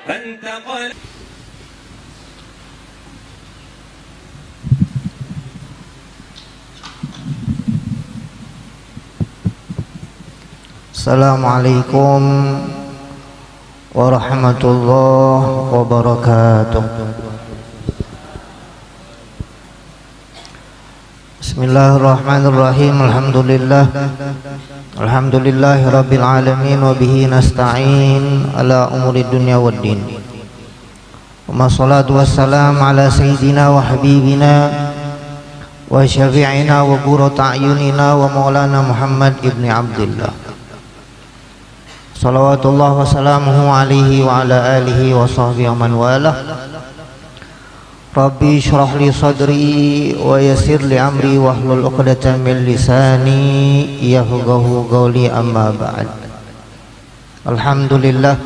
فانتقل. Assalamualaikum warahmatullahi wabarakatuh. Bismillahirrahmanirrahim. Alhamdulillahi rabbil alamin wa bihi nasta'in ala umuri dunya waddin. Wa salatu wassalam ala sayyidina wa habibina wa syafi'ina wa qurrata a'yunina wa maulana Muhammad ibni Abdillah. Salawatullah wa salamuhu alaihi wa ala alihi wa sahbihi wa man walah. Rabbi syrah li sadri wa yassir li amri wa hlul 'uqdatam min lisani yafqahu qawli, amma ba'd. Alhamdulillah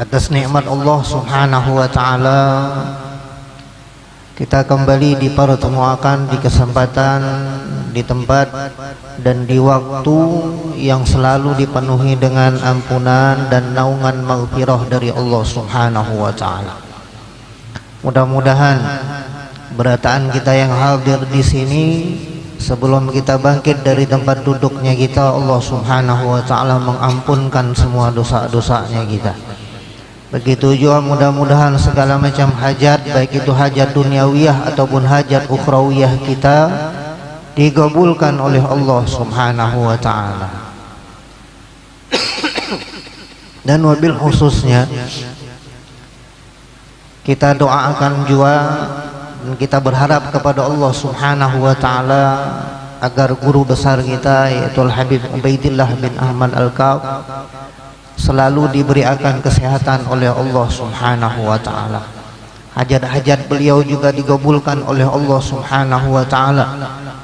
atas nikmat Allah Subhanahu wa taala kita kembali dipertemukan di kesempatan, di tempat dan di waktu yang selalu dipenuhi dengan ampunan dan naungan maghfirah dari Allah Subhanahu wa taala. Mudah-mudahan berataan kita yang hadir di sini sebelum kita bangkit dari tempat duduknya kita, Allah Subhanahu wa taala mengampunkan semua dosa-dosanya kita. Begitu juga mudah-mudahan segala macam hajat, baik itu hajat duniawiyah ataupun hajat ukhrawiyah kita, digabulkan oleh Allah Subhanahu wa taala. Dan wabil khususnya kita doakan juga dan kita berharap kepada Allah Subhanahu wa taala agar guru besar kita yaitu Al-Habib Ubaidillah bin Ahmad Al-Kaf selalu diberikan kesehatan oleh Allah Subhanahu wa taala. Hajat-hajat beliau juga digabulkan oleh Allah Subhanahu wa taala.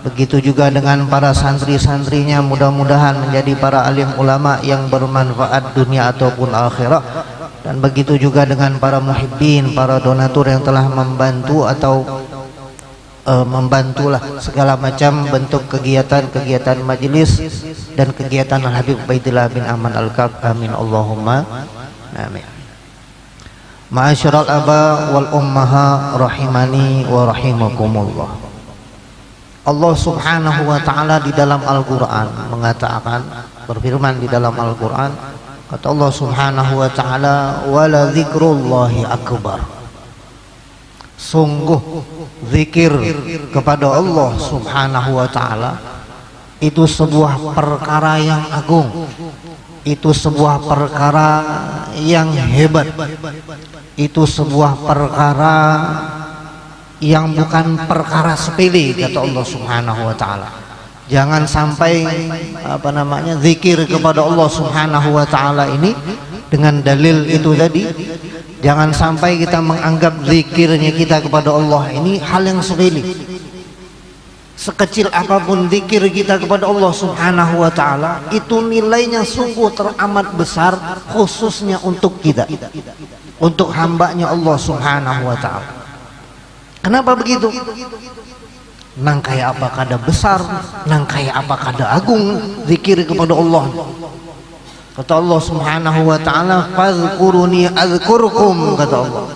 Begitu juga dengan para santri-santrinya, mudah-mudahan menjadi para alim ulama yang bermanfaat dunia ataupun akhirat. Dan begitu juga dengan para muhibbin, para donatur yang telah membantu atau membantulah segala macam bentuk kegiatan majelis dan kegiatan Al-Habib Ubaidillah bin Ahmad Al-Kaf. Amin Allahumma amin. Ma'asyiral aba wal ummaha rahimani wa rahimakumullah. Allah Subhanahu wa taala di dalam Al-Qur'an mengatakan, berfirman di dalam Al-Qur'an, kata Allah Subhanahu wa taala, wala dzikrullahi akbar. Sungguh zikir kepada Allah Subhanahu wa taala itu sebuah perkara yang agung. Itu sebuah perkara yang hebat. Itu sebuah perkara yang bukan perkara sepele, kata Allah Subhanahu wa taala. Jangan sampai zikir kepada Allah Subhanahu wa taala ini dengan dalil itu tadi, jangan sampai kita menganggap zikirnya kita kepada Allah ini hal yang sepele. Sekecil apapun zikir kita kepada Allah Subhanahu wa taala, itu nilainya sungguh teramat besar, khususnya untuk kita, untuk hambanya Allah Subhanahu wa taala. Kenapa begitu? Nang kaya apa kada besar, nang kaya apa kada agung zikir kepada Allah. Kata Allah Subhanahu wa taala, fazkuruni azkurkum, kata Allah.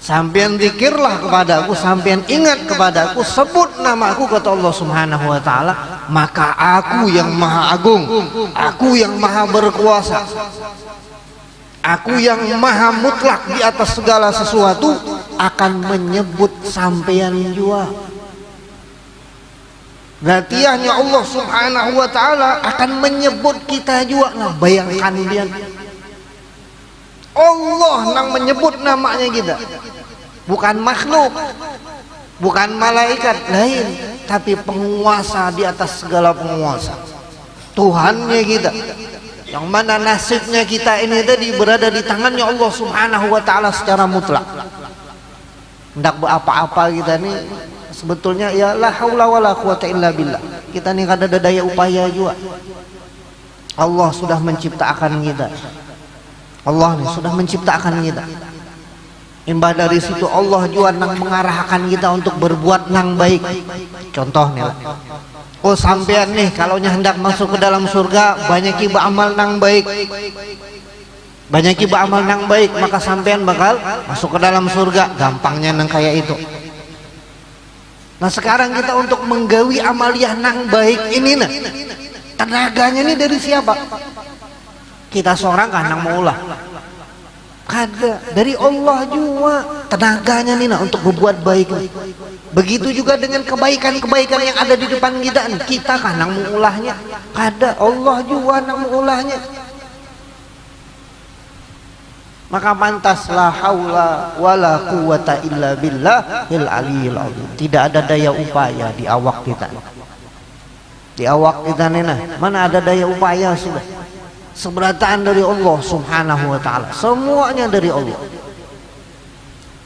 Sampean zikirlah kepada aku, sampean ingat kepada aku, sebut nama aku, kata Allah Subhanahu wa taala, maka aku yang maha agung, aku yang maha berkuasa, aku yang maha mutlak di atas segala sesuatu akan menyebut sampean jua. Zatiahnya Allah Subhanahu wa taala akan menyebut kita juga. Nah, bayangkan dia, Allah yang menyebut namanya kita, bukan makhluk, bukan malaikat lain, tapi penguasa di atas segala penguasa, Tuhannya kita, yang mana nasibnya kita ini tadi berada di tangannya Allah Subhanahu wa taala secara mutlak. Hendak berapa-apa kita nih sebetulnya ya la haula wala quwata illa billah. Kita nih kada ada daya upaya juga. Allah sudah menciptakan kita. Allah nih sudah menciptakan kita. Imbah dari situ Allah juga nang mengarahkan kita untuk berbuat nang baik. Contoh nih lah. Oh sampean nih kalau hendak masuk ke dalam surga banyak ibadah amal nang baik. Banyak iba amal nang baik maka sampean bakal masuk ke dalam surga. Gampangnya nang kayak itu. Nah sekarang kita untuk menggawi amaliyah nang baik ini nah, tenaganya ini dari siapa? Kita seorang kan nang maulah. Kada, dari Allah juga tenaganya nih nah untuk berbuat baik. Begitu juga dengan kebaikan-kebaikan yang ada di depan kita nih. Kita kan nang mengulahnya. Kada, Allah juga nang mengulahnya. Maka pantas la haula wala quwata illa billahil aliyil azim. Tidak ada daya upaya di awak kita. Di awak kita nih nah, mana ada daya upaya sudah. Seberataan dari Allah subhanahu wa ta'ala, semuanya dari Allah.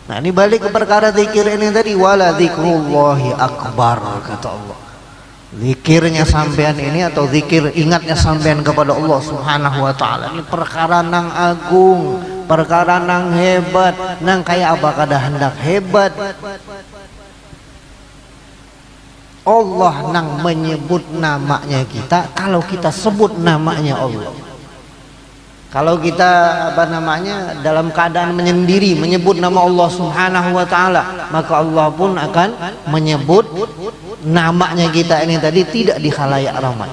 Nah ini balik ke perkara zikir ini tadi, wala zikrullahi akbar, kata Allah. Zikirnya sampean ini atau zikir ingatnya sampean kepada Allah subhanahu wa ta'ala, ini perkara nang agung, perkara nang hebat, nang kayak apa kada hendak hebat. Allah nang menyebut namanya kita, kalau kita sebut namanya Allah. Kalau kita apa namanya dalam keadaan menyendiri menyebut nama Allah subhanahu wa ta'ala, maka Allah pun akan menyebut namanya kita ini tadi tidak di khalayak ramai.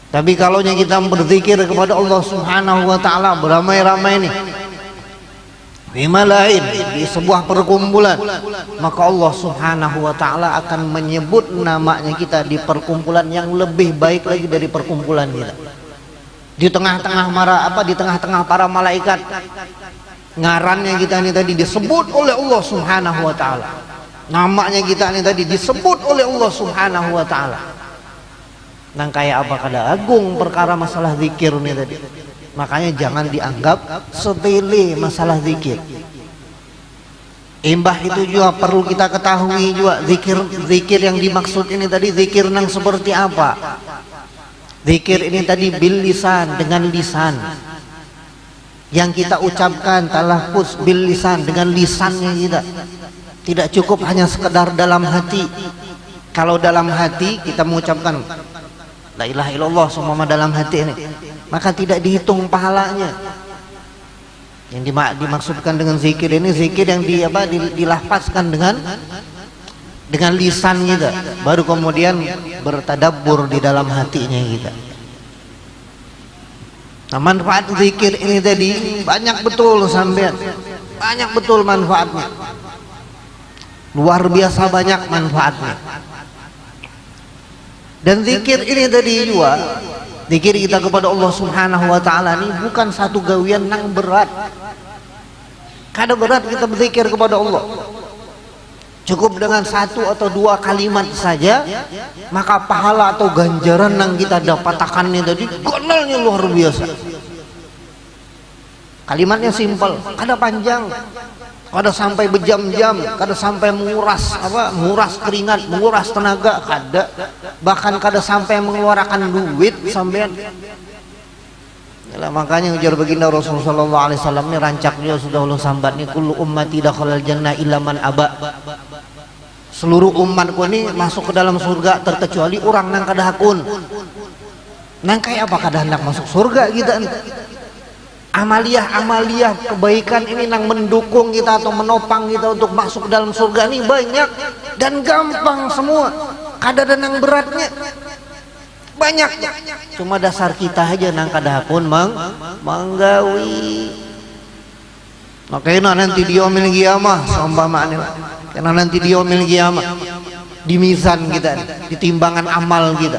Tapi kalau kita berzikir kepada Allah subhanahu wa ta'ala beramai-ramai ini lain di sebuah perkumpulan, maka Allah subhanahu wa ta'ala akan menyebut namanya kita di perkumpulan yang lebih baik lagi dari perkumpulan kita. Di tengah-tengah di tengah-tengah para malaikat, ngarannya kita ini tadi disebut oleh Allah subhanahu wa ta'ala, namanya kita ini tadi disebut oleh Allah subhanahu wa ta'ala. Nang kayak apa kada agung perkara masalah zikir ini tadi. Makanya jangan dianggap sepele masalah zikir. Imbah itu juga perlu kita ketahui juga, zikir yang dimaksud ini tadi zikir nang seperti apa. Zikir ini tadi bil lisan, dengan lisan yang kita ucapkan, talaffuz bil lisan, dengan lisannya kita. Tidak cukup hanya sekedar dalam hati. Kalau dalam hati kita mengucapkan la ilaha illallah semua dalam hati ini, maka tidak dihitung pahalanya. Yang dimaksudkan dengan zikir ini zikir yang dilafazkan dengan lisan kita, baru kemudian bertadabbur di dalam hatinya kita. Nah, manfaat zikir ini tadi banyak betul sampean, banyak betul manfaatnya, luar biasa banyak manfaatnya. Dan zikir ini tadi juga, zikir kita kepada Allah subhanahu wa ta'ala ini bukan satu gawian yang berat. Kada berat kita berzikir kepada Allah. Cukup dengan satu atau dua kalimat saja, maka pahala atau ganjaran yang kita dapatkan ini tadi gonalnya luar biasa. Kalimatnya simpel, kada panjang, kada sampai berjam-jam, kada sampai menguras keringat, menguras tenaga, kada, bahkan kada sampai mengeluarkan duit sampean. Yalah, makanya ujar baginda Rasulullah sallallahu alaihi wasallam ini rancak dia sudah ulun sambat ni, kullu ummati dakhalal jannah illa man aba. Seluruh umatku ini masuk ke dalam surga terkecuali orang nang kada hakun. Nang kayak apa kada hendak masuk surga kita nih. Amaliyah kebaikan ini nang mendukung kita atau menopang kita untuk masuk ke dalam surga ini banyak dan gampang semua. Kada ada nang beratnya. Banyak. Cuma dasar kita aja nang kada hakun menggawi. Makanya nanti di yaumil qiyamah seumpamane, karena nanti di yaumil qiyamah di mizan kita, di timbangan amal kita.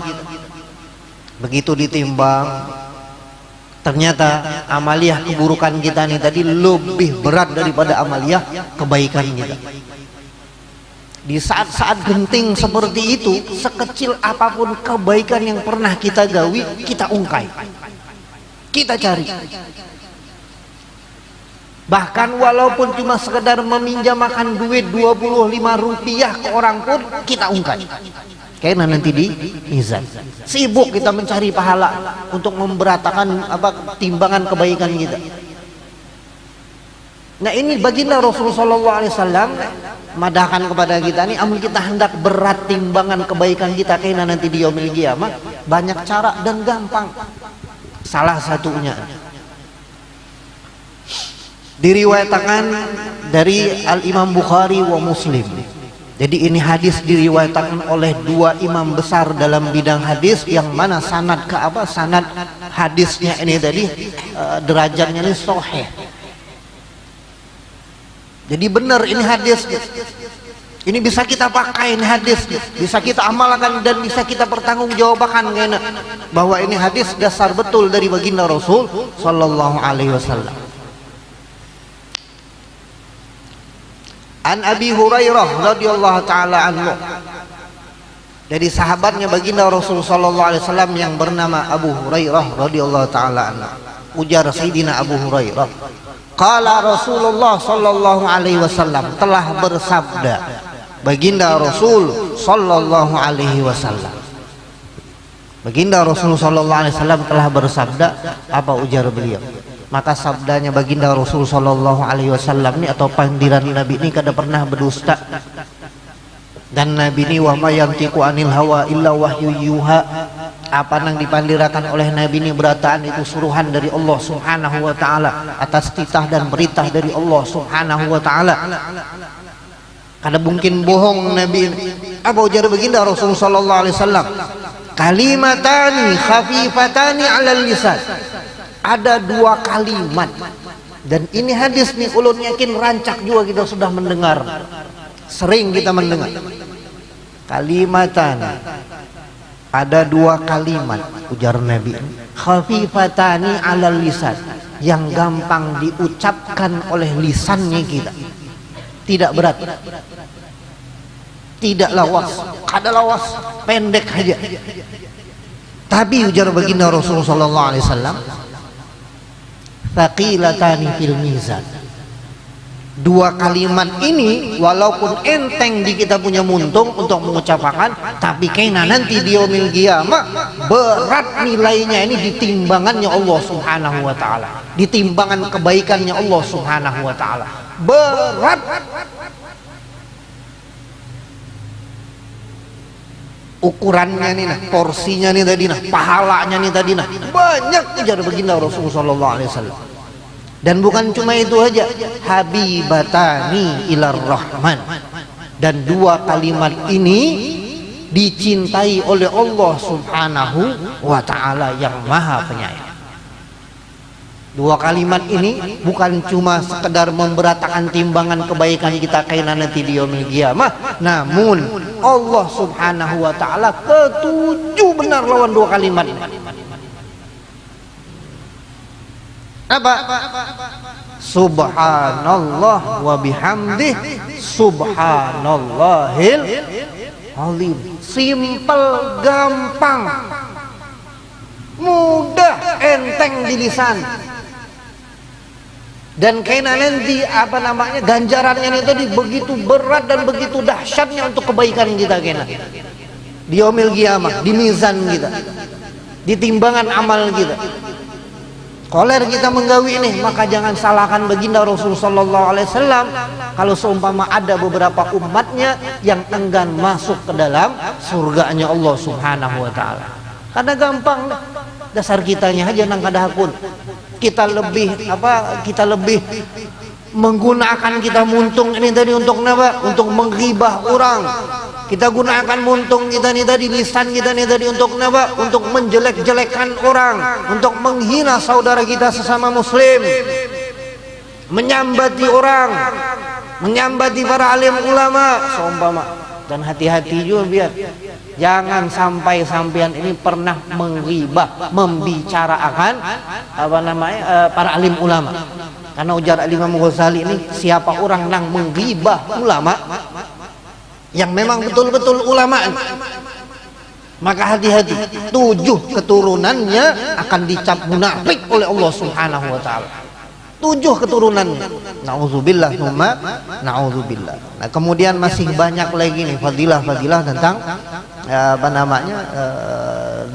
Begitu ditimbang, ternyata amaliyah keburukan kita nih tadi lebih berat daripada amaliyah kebaikan kita. Di saat-saat genting seperti itu, sekecil apapun kebaikan yang pernah kita gawi, kita ungkai, kita cari. Bahkan walaupun cuma sekedar meminjamkan duit 25 rupiah ke orang pun kita ungkai. Karena nanti di mizan sibuk kita mencari pahala untuk memberatakan timbangan kebaikan kita. Nah ini baginda Rasulullah SAW madahkan kepada kita nih, amun kita hendak berat timbangan kebaikan kita karena nanti di yaumil qiyamah, banyak cara dan gampang. Salah satunya Diriwayatkan dari Al-Imam Bukhari wa Muslim. Jadi ini hadis diriwayatkan oleh dua imam besar dalam bidang hadis, yang mana sanad ke apa? Sanad hadisnya ini tadi derajatnya ini sahih. Jadi benar ini hadis. Ini bisa kita pakai, ini hadis, bisa kita amalkan dan bisa kita pertanggungjawabkan bahwa ini hadis dasar betul dari baginda Rasul sallallahu alaihi wasallam. An Abi Hurairah radhiyallahu taala anhu, dari sahabatnya baginda Rasul sallallahu alaihi wasallam yang bernama Abu Hurairah radhiyallahu taala anhu. Ujar Sayyidina Abu Hurairah, qala Rasulullah sallallahu alaihi wasallam, telah bersabda baginda Rasul sallallahu alaihi wasallam. Baginda Rasul sallallahu alaihi wasallam telah bersabda. Apa ujar beliau? Maka sabdanya baginda Rasul sallallahu alaihi wasallam ini atau panggilan Nabi ini kada pernah berdusta. Dan Nabi ini wa ma yantiqu anil hawa illa wahyu yuha. Apa yang dipandirakan oleh Nabi ini berataan itu suruhan dari Allah Subhanahu wa taala, atas titah dan perintah dari Allah Subhanahu wa taala. Kada mungkin bohong Nabi ini. Apa ujar baginda Rasul sallallahu alaihi wasallam? Kalimatani khafifatani 'alal lisan. Ada dua kalimat, dan ini hadis nih ulun yakin rancak juga kita sudah mendengar, sering kita mendengar. Kalimatan, ada dua kalimat ujar Nabi, khafifatani 'alal lisan, yang gampang diucapkan oleh lisannya kita, tidak berat, tidak lawas, kada lawas, pendek aja. Tapi ujar baginda Rasulullah sallallahu alaihi wasallam, thaqilatani fil mizan. Dua kalimat ini walaupun enteng di kita punya muntung untuk mengucapkan, tapi kena nanti di yaumil qiyamah berat nilainya ini di timbangannya Allah Subhanahu wa taala, di timbangan kebaikannya Allah Subhanahu wa taala. Berat. Ukurannya nih nah, porsinya nih tadi nah, pahalanya nih tadi nah, banyak ujar baginda Rasulullah sallallahu alaihi wasallam. Dan bukan cuma itu aja, habibatani ilar rahman. Dan dua kalimat ini dicintai oleh Allah Subhanahu wa taala yang Maha Penyayang. Dua kalimat ini bukan cuma sekedar memberatakan timbangan kebaikan kita kaina nanti di yaumil qiyamah, namun Allah Subhanahu wa taala ketujuh benar lawan dua kalimat. Apa? Subhanallah wa bihamdih subhanallahil azim. Simple, gampang, mudah, enteng di lisan. Dan kena nanti apa namanya ganjarannya itu begitu berat dan begitu dahsyatnya untuk kebaikan kita kena di yaumil qiyamah, di mizan kita, di timbangan amal kita. Koler kita menggawi ini, maka jangan salahkan baginda Rasul sallallahu alaihi wasallam kalau seumpama ada beberapa umatnya yang enggan masuk ke dalam surganya Allah Subhanahu wa taala. Karena gampang dasar kitanya aja nang kada hakun. Kita lebih menggunakan kita muntung ini tadi untuk apa? Untuk menghibah orang. Kita gunakan muntung kita ini tadi, lisan kita ini tadi untuk apa? Untuk menjelek-jelekkan orang, untuk menghina saudara kita sesama muslim, menyambati orang, menyambati para alim ulama seumpama. Dan hati-hati juga biar jangan sampai sampean ini pernah menghibah, membicarakan apa namanya para alim ulama. Karena ujar Imam Ghazali ini, siapa orang yang menghibah ulama yang memang betul-betul ulama, maka hati-hati, 7 keturunannya akan dicap munafik oleh Allah Subhanahu wa taala. 7 keturunannya. Nauzubillah tsumma nauzubillah. Nah, kemudian masih banyak lagi nih fadilah-fadilah tentang apa namanya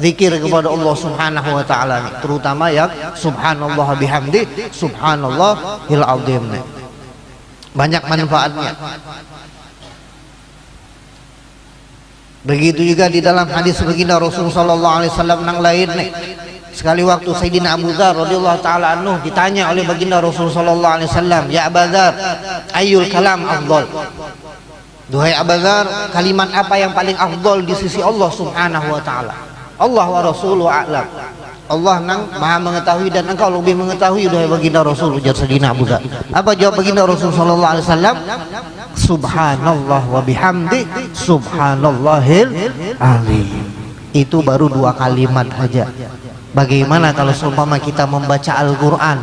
zikir kepada Allah Subhanahu wa taala, terutama yang subhanallah bihamdi subhanallahil azim. Banyak manfaatnya. Begitu juga di dalam hadis baginda Rasul sallallahu alaihi wasallam yang lain nih, Sekali waktu Sayyidina Abu Dzar radhiyallahu taala anhu ditanya oleh baginda Rasul sallallahu alaihi wasallam, "Ya Abu Dzar, ayyul kalam afdal?" Duhai Abu Dzar, kalimat apa yang paling afdal di sisi Allah Subhanahu wa taala? Allah wa rasuluhu a'lam. Allah nang maha mengetahui dan engkau lebih mengetahui, duhai baginda Rasul, ujar Sayyidina Abu Dzar. Apa jawab baginda Rasul sallallahu alaihi wasallam? Subhanallah wa bihamdi subhanallahil azim. Itu baru 2 kalimat saja. Bagaimana kalau seumpama kita membaca Al-Quran,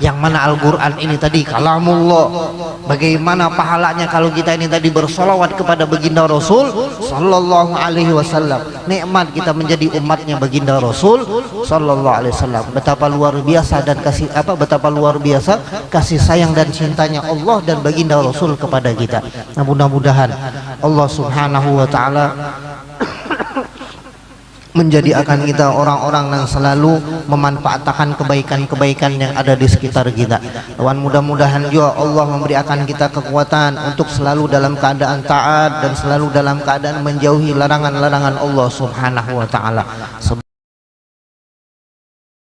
yang mana Al-Quran ini tadi kalamullah, bagaimana pahalanya kalau kita ini tadi bersolawat kepada baginda Rasul sallallahu alaihi wasallam. Nikmat kita menjadi umatnya baginda Rasul sallallahu alaihi wasallam. Betapa luar biasa dan betapa luar biasa kasih sayang dan cintanya Allah dan baginda Rasul kepada kita. Nah, mudah-mudahan Allah Subhanahu wa taala menjadikan kita orang-orang yang selalu memanfaatkan kebaikan-kebaikan yang ada di sekitar kita. Dan mudah-mudahan juga Allah memberikan kita kekuatan untuk selalu dalam keadaan taat dan selalu dalam keadaan menjauhi larangan-larangan Allah Subhanahu wa taala.